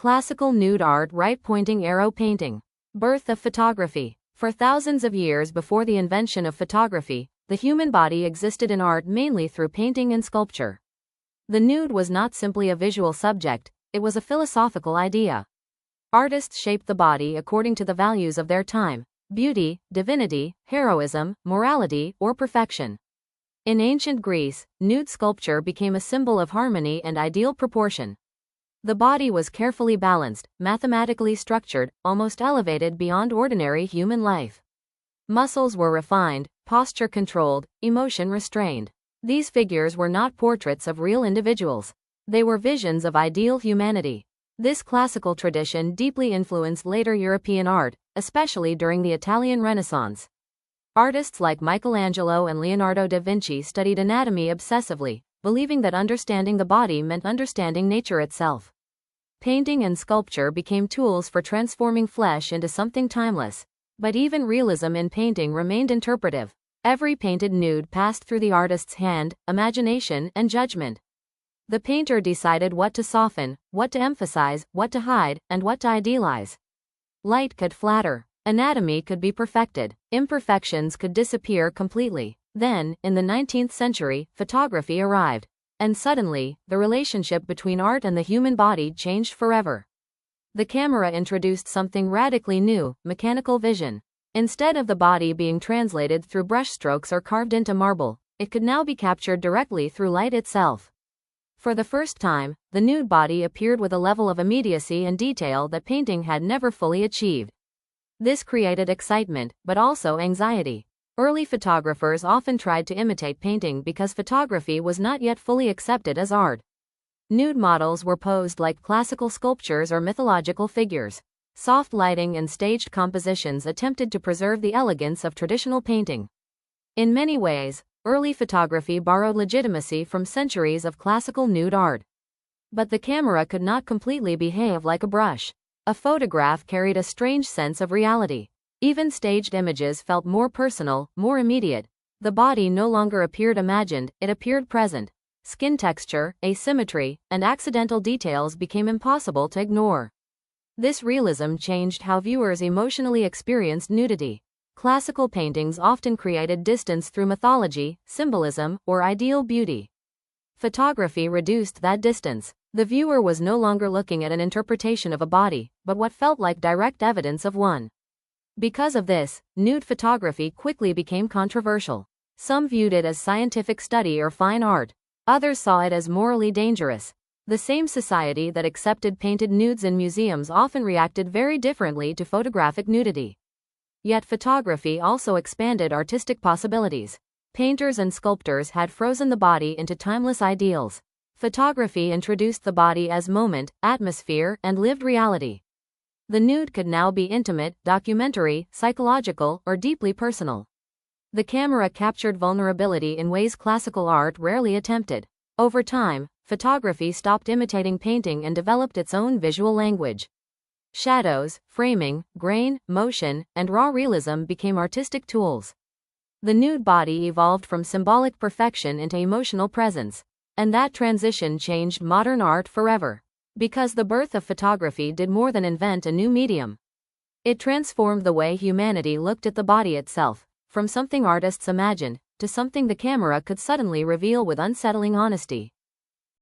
Classical nude art. Right-pointing arrow painting. Birth of photography. For thousands of years before the invention of photography, the human body existed in art mainly through painting and sculpture. The nude was not simply a visual subject, it was a philosophical idea. Artists shaped the body according to the values of their time: beauty, divinity, heroism, morality, or perfection. In ancient Greece, nude sculpture became a symbol of harmony and ideal proportion. The body was carefully balanced, mathematically structured, almost elevated beyond ordinary human life. Muscles were refined, posture controlled, emotion restrained. These figures were not portraits of real individuals. They were visions of ideal humanity. This classical tradition deeply influenced later European art, especially during the Italian Renaissance. Artists like Michelangelo and Leonardo da Vinci studied anatomy obsessively, believing that understanding the body meant understanding nature itself. Painting and sculpture became tools for transforming flesh into something timeless. But even realism in painting remained interpretive. Every painted nude passed through the artist's hand, imagination, and judgment. The painter decided what to soften, what to emphasize, what to hide, and what to idealize. Light could flatter. Anatomy could be perfected. Imperfections could disappear completely. Then, in the 19th century, photography arrived. And suddenly, the relationship between art and the human body changed forever. The camera introduced something radically new: mechanical vision. Instead of the body being translated through brushstrokes or carved into marble, it could now be captured directly through light itself. For the first time, the nude body appeared with a level of immediacy and detail that painting had never fully achieved. This created excitement, but also anxiety. Early photographers often tried to imitate painting because photography was not yet fully accepted as art. Nude models were posed like classical sculptures or mythological figures. Soft lighting and staged compositions attempted to preserve the elegance of traditional painting. In many ways, early photography borrowed legitimacy from centuries of classical nude art. But the camera could not completely behave like a brush. A photograph carried a strange sense of reality. Even staged images felt more personal, more immediate. The body no longer appeared imagined, it appeared present. Skin texture, asymmetry, and accidental details became impossible to ignore. This realism changed how viewers emotionally experienced nudity. Classical paintings often created distance through mythology, symbolism, or ideal beauty. Photography reduced that distance. The viewer was no longer looking at an interpretation of a body, but what felt like direct evidence of one. Because of this, nude photography quickly became controversial. Some viewed it as scientific study or fine art. Others saw it as morally dangerous. The same society that accepted painted nudes in museums often reacted very differently to photographic nudity. Yet photography also expanded artistic possibilities. Painters and sculptors had frozen the body into timeless ideals. Photography introduced the body as moment, atmosphere, and lived reality. The nude could now be intimate, documentary, psychological, or deeply personal. The camera captured vulnerability in ways classical art rarely attempted. Over time, photography stopped imitating painting and developed its own visual language. Shadows, framing, grain, motion, and raw realism became artistic tools. The nude body evolved from symbolic perfection into emotional presence. And that transition changed modern art forever. Because the birth of photography did more than invent a new medium. It transformed the way humanity looked at the body itself, from something artists imagined, to something the camera could suddenly reveal with unsettling honesty.